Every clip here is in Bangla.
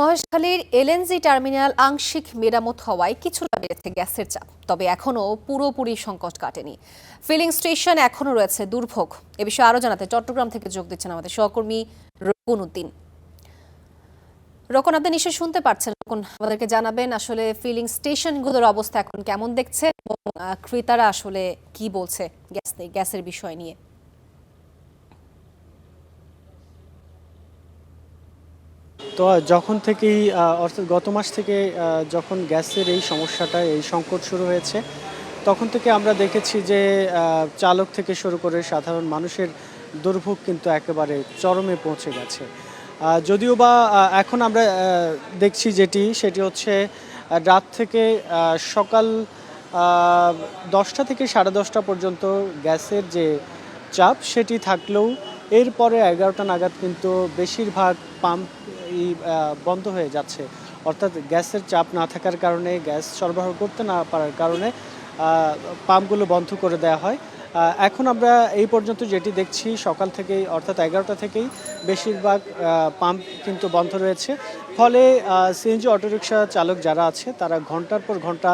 মহেশখালীর এলএনজি টার্মিনাল আংশিক মেরামত হওয়ায় কিছুটা বেড়েছে গ্যাসের চাপ, তবে এখনও পুরোপুরি সংকট কাটেনি। ফিলিং স্টেশন এখনও রয়েছে দুর্ভোগ। এ বিষয়ে আরও জানাতে চট্টগ্রাম থেকে যোগ দিচ্ছেন আমাদের সহকর্মী রকুন উদ্দিন। রকুন, আপনি নিশ্চয়ই শুনতে পাচ্ছেন। রকুন, আমাদেরকে জানাবেন আসলে ফিলিং স্টেশনগুলোর অবস্থা এখন কেমন দেখছে এবং ক্রেতারা আসলে কি বলছে গ্যাসের বিষয় নিয়ে। তো যখন থেকেই অর্থাৎ গত মাস থেকে যখন গ্যাসের এই সমস্যাটা এই সংকট শুরু হয়েছে, তখন থেকে আমরা দেখেছি যে চালক থেকে শুরু করে সাধারণ মানুষের দুর্ভোগ কিন্তু একেবারে চরমে পৌঁছে গেছে। যদিও বা এখন আমরা দেখছি সেটি হচ্ছে রাত থেকে সকাল 10টা থেকে 10:30 পর্যন্ত গ্যাসের যে চাপ সেটি থাকলেও এরপরে 11টা নাগাদ কিন্তু বেশিরভাগ পাম্প বন্ধ হয়ে যাচ্ছে। অর্থাৎ গ্যাসের চাপ না থাকার কারণে, গ্যাস সরবরাহ করতে না পারার কারণে পাম্পগুলো বন্ধ করে দেওয়া হয়। এখন আমরা এই পর্যন্ত যেটি দেখছি, সকাল থেকেই অর্থাৎ 11টা থেকেই বেশিরভাগ পাম্প কিন্তু বন্ধ রয়েছে। ফলে সিএনজি অটোরিকশা চালক যারা আছে তারা ঘন্টার পর ঘন্টা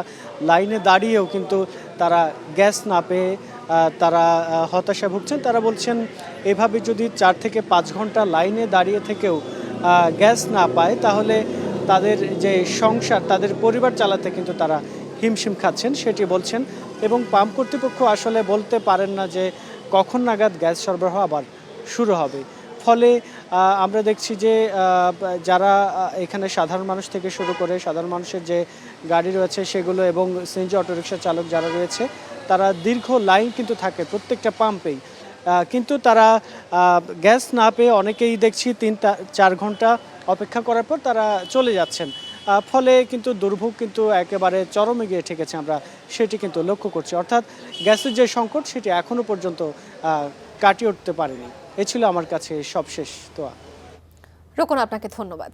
লাইনে দাঁড়িয়েও কিন্তু তারা গ্যাস না পেয়ে তারা হতাশা ভুগছেন। তারা বলছেন এভাবে যদি 4 থেকে 5 ঘন্টা লাইনে দাঁড়িয়ে থেকেও গ্যাস না পায়, তাহলে তাদের যে সংসার, তাদের পরিবার চালাতে কিন্তু তারা হিমশিম খাচ্ছেন, সেটি বলছেন। এবং পাম্প কর্তৃপক্ষ আসলে বলতে পারেন না যে কখন নাগাদ গ্যাস সরবরাহ আবার শুরু হবে। ফলে আমরা দেখছি যে যারা এখানে সাধারণ মানুষ থেকে শুরু করে সাধারণ মানুষের যে গাড়ি রয়েছে সেগুলো এবং সিএনজি অটোরিকশা চালক যারা রয়েছে, তারা দীর্ঘ লাইন কিন্তু থাকে প্রত্যেকটা পাম্পেই। কিন্তু তারা গ্যাস না পেয়ে অনেকেই দেখছি 3-4 ঘন্টা অপেক্ষা করার পর তারা চলে যাচ্ছেন। ফলে কিন্তু দুর্ভোগ কিন্তু একেবারে চরমে গিয়ে ঠেকেছে, আমরা সেটি কিন্তু লক্ষ্য করছি। অর্থাৎ গ্যাসের যে সংকট সেটি এখনও পর্যন্ত কাটিয়ে উঠতে পারেনি। এ ছিল আমার কাছে সবশেষ দোয়া। রকুন, আপনাকে ধন্যবাদ।